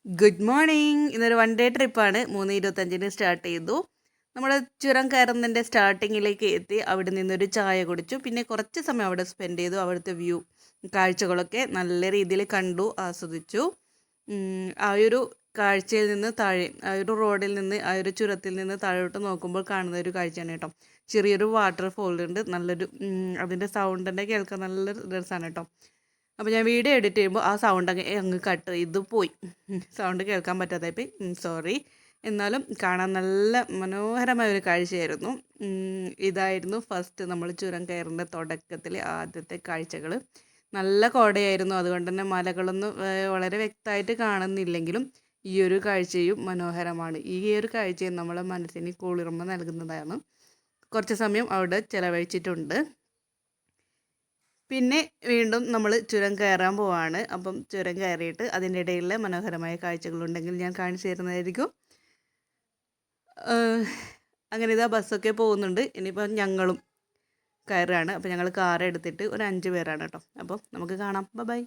Good morning. ഇന്നൊരു one day ട്രിപ്പാണ്. 3:25 start ചെയ്തു. നമ്മൾ ചുരം കയറുന്നതിൻ്റെ സ്റ്റാർട്ടിങ്ങിലേക്ക് എത്തി. അവിടെ നിന്നൊരു ചായ കുടിച്ചു. പിന്നെ കുറച്ച് സമയം അവിടെ സ്പെൻഡ് ചെയ്തു. അവിടുത്തെ വ്യൂ കാഴ്ചകളൊക്കെ നല്ല രീതിയിൽ കണ്ടു ആസ്വദിച്ചു. ആ ഒരു കാഴ്ചയിൽ നിന്ന് താഴെ, ആ ഒരു റോഡിൽ നിന്ന്, ആ ഒരു ചുരത്തിൽ നിന്ന് താഴോട്ട് നോക്കുമ്പോൾ കാണുന്ന ഒരു കാഴ്ചയാണ് കേട്ടോ. ചെറിയൊരു വാട്ടർഫോൾ ഉണ്ട്. നല്ലൊരു അതിൻ്റെ സൗണ്ട് തന്നെ കേൾക്കാൻ നല്ല രസമാണ് കേട്ടോ. അപ്പോൾ ഞാൻ വീഡിയോ എഡിറ്റ് ചെയ്യുമ്പോൾ ആ സൗണ്ട് അങ്ങ് കട്ട് ചെയ്ത് പോയി. സൗണ്ട് കേൾക്കാൻ പറ്റാതായിപ്പോയി, സോറി. എന്നാലും കാണാൻ നല്ല മനോഹരമായ ഒരു കാഴ്ചയായിരുന്നു. ഇതായിരുന്നു ഫസ്റ്റ് നമ്മൾ ചുരം കയറിൻ്റെ തുടക്കത്തിൽ ആദ്യത്തെ കാഴ്ചകൾ. നല്ല കോടയായിരുന്നു. അതുകൊണ്ട് തന്നെ മലകളൊന്നും വളരെ വ്യക്തമായിട്ട് കാണുന്നില്ലെങ്കിലും ഈ ഒരു കാഴ്ചയും മനോഹരമാണ്. ഈ ഒരു കാഴ്ചയും നമ്മളെ മനസ്സിന് കുളിർമ നൽകുന്നതാണ്. കുറച്ച് സമയം അവിടെ ചിലവഴിച്ചിട്ടുണ്ട്. പിന്നെ വീണ്ടും നമ്മൾ ചുരം കയറാൻ പോവാണ്. അപ്പം ചുരം കയറിയിട്ട് അതിൻ്റെ ഇടയിലുള്ള മനോഹരമായ കാഴ്ചകളുണ്ടെങ്കിൽ ഞാൻ കാണിച്ചു തരുന്നതായിരിക്കും. അങ്ങനെ ഇതാ ബസ്സൊക്കെ പോകുന്നുണ്ട്. ഇനിയിപ്പം ഞങ്ങളും കയറുകയാണ്. അപ്പോൾ ഞങ്ങൾ കാർ എടുത്തിട്ട് ഒരു 5 പേരാണ് കേട്ടോ. അപ്പം നമുക്ക് കാണാം. ബൈ.